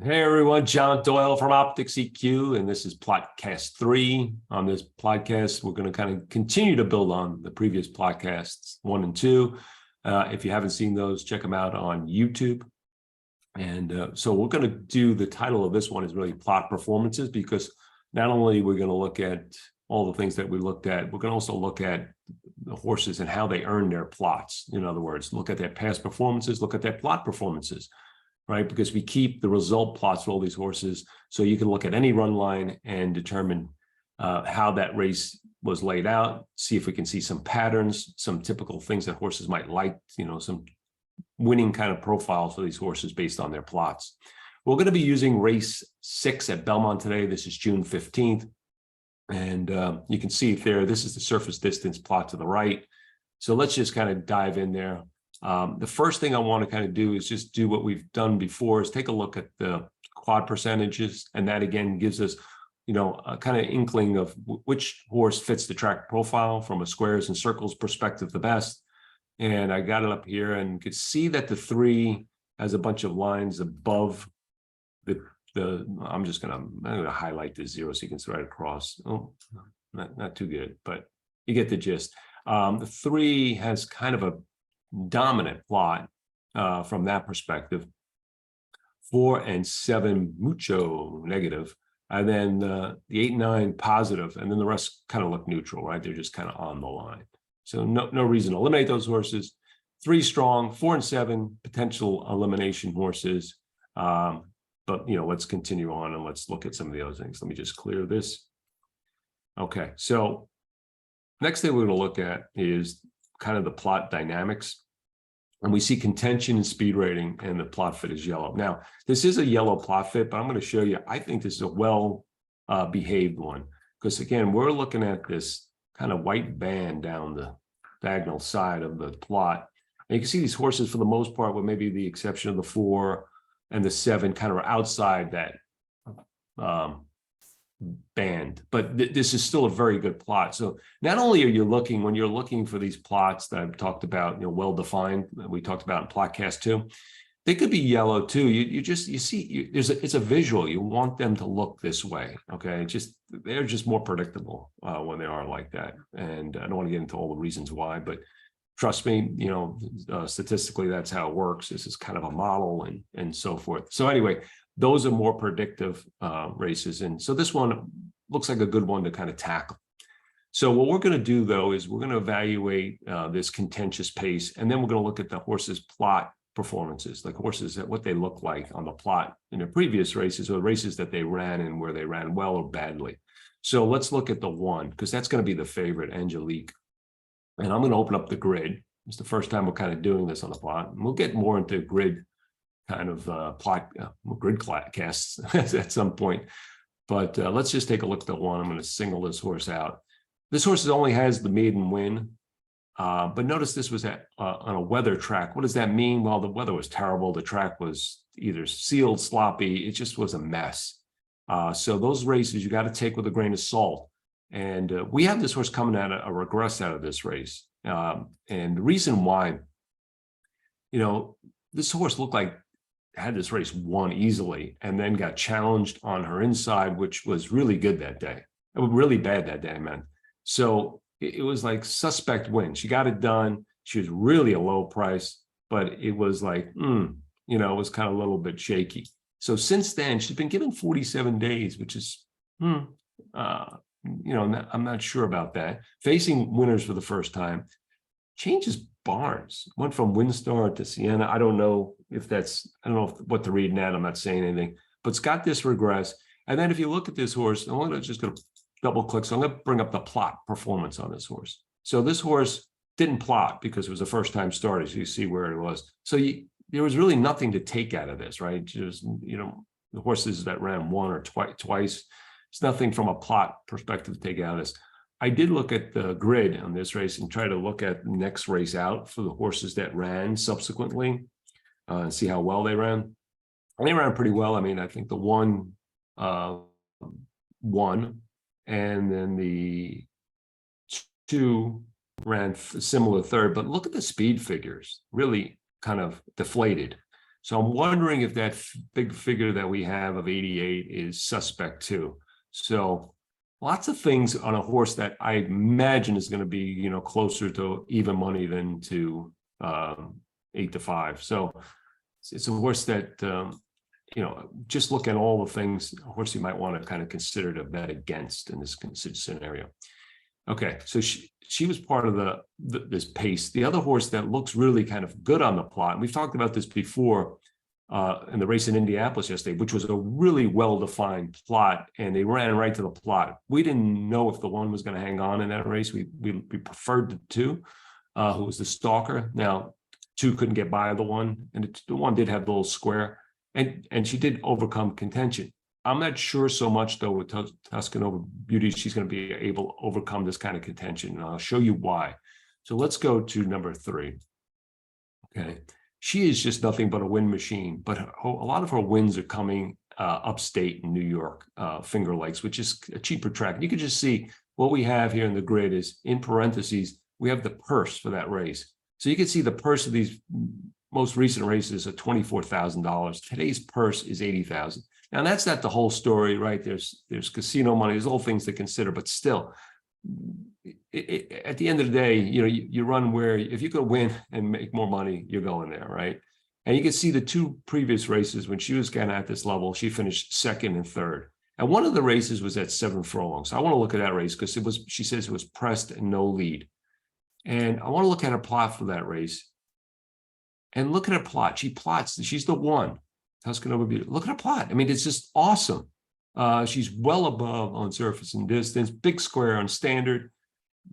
Hey everyone, John Doyle from OptixEQ, and this is PLOTCast 3. On this podcast, we're going to kind of continue to build on the previous podcasts 1 and 2. If you haven't seen those, check them out on YouTube. And so we're going to do, the title of this one is really Plot Performances, because not only we're going to look at all the things that we looked at, we're going to also look at the horses and how they earn their plots. In other words, look at their past performances, look at their plot performances. Right, because we keep the result plots for all these horses, so you can look at any run line and determine how that race was laid out, see if we can see some patterns, some typical things that horses might like, some winning kind of profiles for these horses based on their plots. We're going to be using race 6 at Belmont today. This is June 15th. And you can see it there. This is the surface distance plot to the right. So let's just kind of dive in there. The first thing I want to kind of do is just do what we've done before, is take a look at the quad percentages. And that again gives us, a kind of inkling of which horse fits the track profile from a squares and circles perspective the best. And I got it up here, and you could see that the 3 has a bunch of lines above I'm going to highlight the 0 so you can see right across. Oh, not too good, but you get the gist. The 3 has kind of a dominant plot from that perspective. 4 and 7 mucho negative, and then the 8 and 9 positive, and then the rest kind of look neutral, right? They're just kind of on the line. So no reason to eliminate those horses. 3 strong, 4 and 7 potential elimination horses. But let's continue on and let's look at some of the other things. Let me just clear this. Okay, so next thing we're going to look at is kind of the plot dynamics. And we see contention and speed rating, and the plot fit is yellow. Now, this is a yellow plot fit, but I'm going to show you, I think this is a well behaved one, because again, we're looking at this kind of white band down the diagonal side of the plot. And you can see these horses, for the most part, with maybe the exception of the 4 and the 7, kind of are outside that band, but this is still a very good plot. So not only are you looking, when you're looking for these plots that I've talked about, well defined, we talked about in PLOTCast 2, they could be yellow too. You see it's a visual. You want them to look this way. Okay, they're just more predictable when they are like that. And I don't want to get into all the reasons why, but trust me, statistically that's how it works. This is kind of a model and so forth. So anyway, those are more predictive races. And so this one looks like a good one to kind of tackle. So what we're going to do, though, is we're going to evaluate this contentious pace, and then we're going to look at the horses' plot performances, like horses, what they look like on the plot in their previous races, or races that they ran and where they ran well or badly. So let's look at the 1, because that's going to be the favorite, Angelique. And I'm going to open up the grid. It's the first time we're kind of doing this on the plot. And we'll get more into grid kind of grid casts at some point, but let's just take a look at the 1. I'm going to single this horse out. This horse only has the maiden win, but notice this was on a weather track. What does that mean? Well, the weather was terrible. The track was either sealed, sloppy. It just was a mess. So those races you got to take with a grain of salt. And we have this horse coming out a regress out of this race, and the reason why, this horse looked like had this race won easily, and then got challenged on her inside, which was really good that day. Really bad that day, man. So it was like suspect win. She got it done. She was really a low price, but it was like, it was kind of a little bit shaky. So since then, she's been given 47 days, which is, I'm not sure about that. Facing winners for the first time. Changes barns, went from Windstar to Sienna. I don't know what to read in that. I'm not saying anything, but it's got this regress. And then if you look at this horse, I'm just going to double click. So I'm going to bring up the plot performance on this horse. So this horse didn't plot because it was a first time starter. So you see where it was. So there was really nothing to take out of this, right? Just, the horses that ran 1 or twice, it's nothing from a plot perspective to take out of this. I did look at the grid on this race and try to look at the next race out for the horses that ran subsequently and see how well they ran. And they ran pretty well. I mean, I think the 1 won, and then the 2 ran similar third. But look at the speed figures, really kind of deflated. So I'm wondering if that big figure that we have of 88 is suspect too. So lots of things on a horse that I imagine is going to be, closer to even money than to 8-5. So it's a horse that, just look at all the things, a horse you might want to kind of consider to bet against in this scenario. Okay, so she was part of this pace. The other horse that looks really kind of good on the plot, and we've talked about this before in the race in Indianapolis yesterday, which was a really well-defined plot, and they ran right to the plot. We didn't know if the one was going to hang on in that race. We preferred the two, who was the stalker. Now, two couldn't get by the one, and the one did have the little square, and she did overcome contention. I'm not sure so much, though, with Tuscanova Beauty, she's going to be able to overcome this kind of contention, and I'll show you why. So let's go to number 3. Okay. She is just nothing but a win machine, but a lot of her wins are coming upstate in New York, Finger Lakes, which is a cheaper track. And you can just see what we have here in the grid is, in parentheses, we have the purse for that race. So you can see the purse of these most recent races are $24,000. Today's purse is $80,000. Now that's not the whole story, right? There's casino money, there's all things to consider, but still, at the end of the day, you run where if you could win and make more money, you're going there, right? And you can see the two previous races when she was kind of at this level, she finished 2nd and 3rd. And one of the races was at 7 furlongs. So I want to look at that race because she says it was pressed and no lead. And I want to look at her plot for that race. And look at her plot. She plots. She's the one. Tuscanova Beauty. Look at her plot. I mean, it's just awesome. She's well above on surface and distance, big square on standard,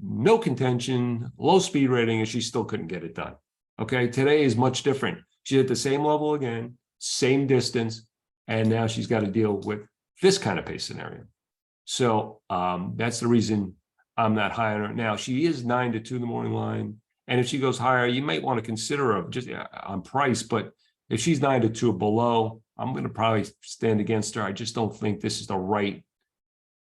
no contention, low speed rating, and she still couldn't get it done. Okay, today is much different. She's at the same level again, same distance, and now she's got to deal with this kind of pace scenario. So that's the reason I'm not high on her. Now, she is 9-2 in the morning line, and if she goes higher, you might want to consider her just on price, but if she's 9-2 or below, I'm going to probably stand against her. I just don't think this is the right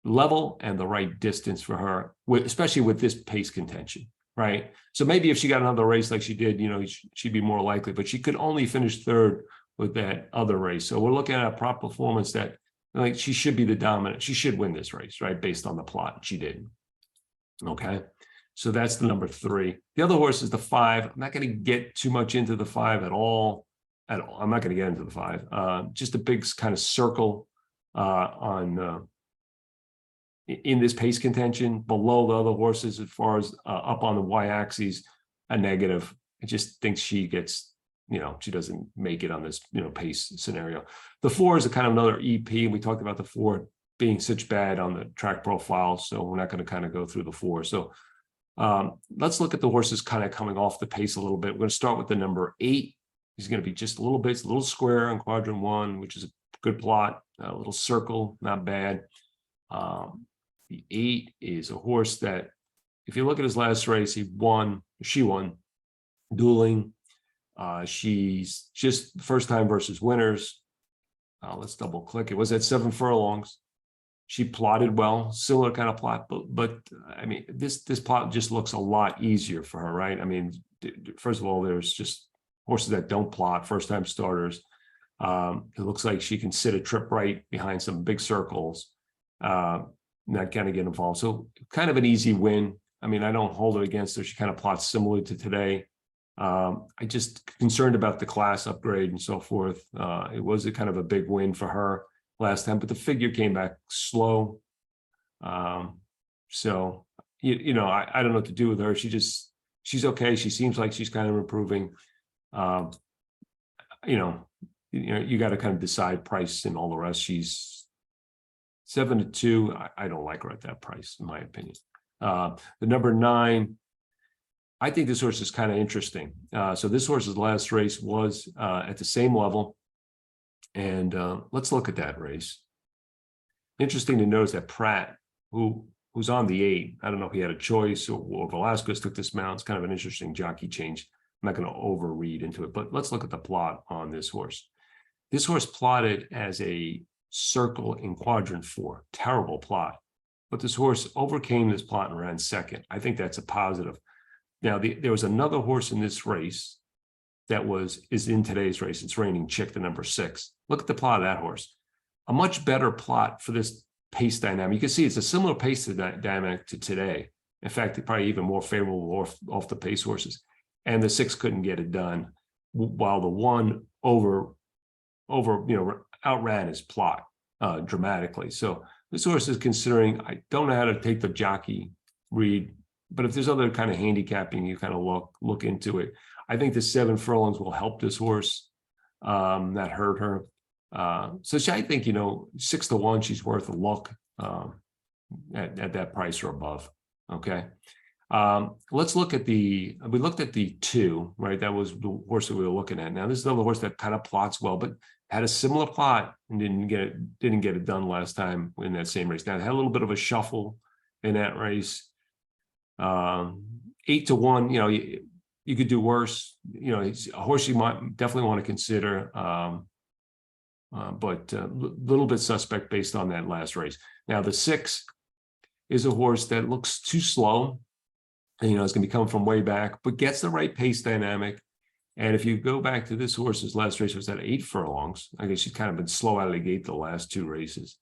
level and the right distance for her, especially with this pace contention, right? So maybe if she got another race like she did, she'd be more likely, but she could only finish 3rd with that other race. So we're looking at a prop performance that, she should be the dominant. She should win this race, right? Based on the plot. She didn't. Okay. So that's the number 3. The other horse is the 5. I'm not going to get too much into the 5 at all. I'm not going to get into the 5. Just a big kind of circle in this pace contention below the other horses as far as up on the y-axis, a negative. I just think she gets, she doesn't make it on this, pace scenario. The 4 is a kind of another EP. We talked about the 4 being such bad on the track profile, so we're not going to kind of go through the 4. So let's look at the horses kind of coming off the pace a little bit. We're going to start with the number 8. He's going to be just a little bit, a little square on quadrant 1, which is a good plot, a little circle, not bad. The 8 is a horse that, if you look at his last race, she won, dueling. She's just first time versus winners. Let's double click. It was at 7 furlongs. She plotted well, similar kind of plot, but I mean, this plot just looks a lot easier for her, right? I mean, first of all, there's just horses that don't plot, first-time starters. It looks like she can sit a trip right behind some big circles, not kind of get involved. So kind of an easy win. I mean, I don't hold it against her. She kind of plots similar to today. I just concerned about the class upgrade and so forth. It was a kind of a big win for her last time, but the figure came back slow. So, I don't know what to do with her. She's okay. She seems like she's kind of improving. You got to kind of decide price and all the rest. She's 7-2. I don't like her at that price, in my opinion. The number 9, I think this horse is kind of interesting. So this horse's last race was at the same level. And let's look at that race. Interesting to notice that Pratt, who's on the 8, I don't know if he had a choice or Velasquez took this mount. It's kind of an interesting jockey change. I'm not going to overread into it, but let's look at the plot on this horse. This horse plotted as a circle in quadrant 4. Terrible plot. But this horse overcame this plot and ran 2nd. I think that's a positive. Now, there was another horse in this race that is in today's race. It's Reigning Chick, the number 6. Look at the plot of that horse. A much better plot for this pace dynamic. You can see it's a similar pace dynamic to today. In fact, probably even more favorable off the pace horses. And the 6 couldn't get it done, while the 1 outran his plot dramatically. So this horse is considering, I don't know how to take the jockey read, but if there's other kind of handicapping, you kind of look into it. I think the 7 furlongs will help this horse, not hurt her. So I think, 6-1, she's worth a look at that price or above. Okay. Let's look at we looked at the 2, right? That was the horse that we were looking at. Now, this is another horse that kind of plots well, but had a similar plot and didn't get it done last time in that same race. Now, it had a little bit of a shuffle in that race. 8-1, you could do worse. It's a horse you might definitely want to consider, but a little bit suspect based on that last race. Now, the 6 is a horse that looks too slow. And, it's going to be coming from way back, but gets the right pace dynamic. And if you go back to this horse's last race, was at 8 furlongs. I guess she's kind of been slow out of the gate the last 2 races.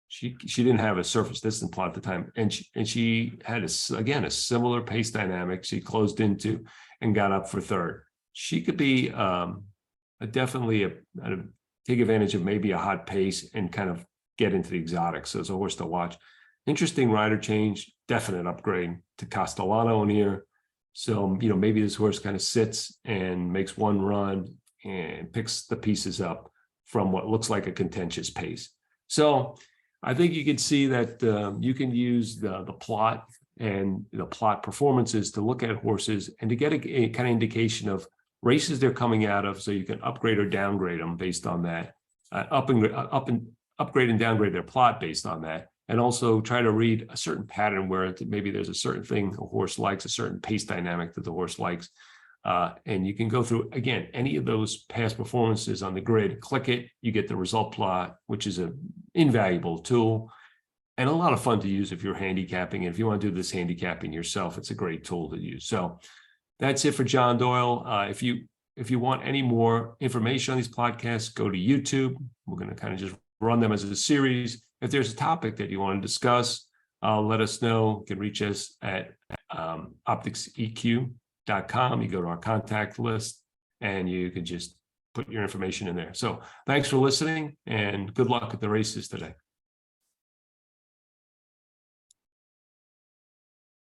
She didn't have a surface distance plot at the time, and she had a similar pace dynamic. She closed into and got up for 3rd. She could be definitely take advantage of maybe a hot pace and kind of get into the exotics. So it's a horse to watch. Interesting rider change, definite upgrade to Castellano in here. So, maybe this horse kind of sits and makes one run and picks the pieces up from what looks like a contentious pace. So I think you can see that you can use the plot and the plot performances to look at horses and to get a kind of indication of races they're coming out of, so you can upgrade or downgrade them based on that, upgrade and downgrade their plot based on that. And also try to read a certain pattern where maybe there's a certain thing a horse likes, a certain pace dynamic that the horse likes. And you can go through, again, any of those past performances on the grid, click it, you get the result plot, which is an invaluable tool and a lot of fun to use if you're handicapping. And if you want to do this handicapping yourself, it's a great tool to use. So that's it for John Doyle. If you want any more information on these podcasts, go to YouTube. We're going to kind of just run them as a series. If there's a topic that you want to discuss, let us know. You can reach us at OptixEQ.com. You go to our contact list and you can just put your information in there. So thanks for listening and good luck at the races today.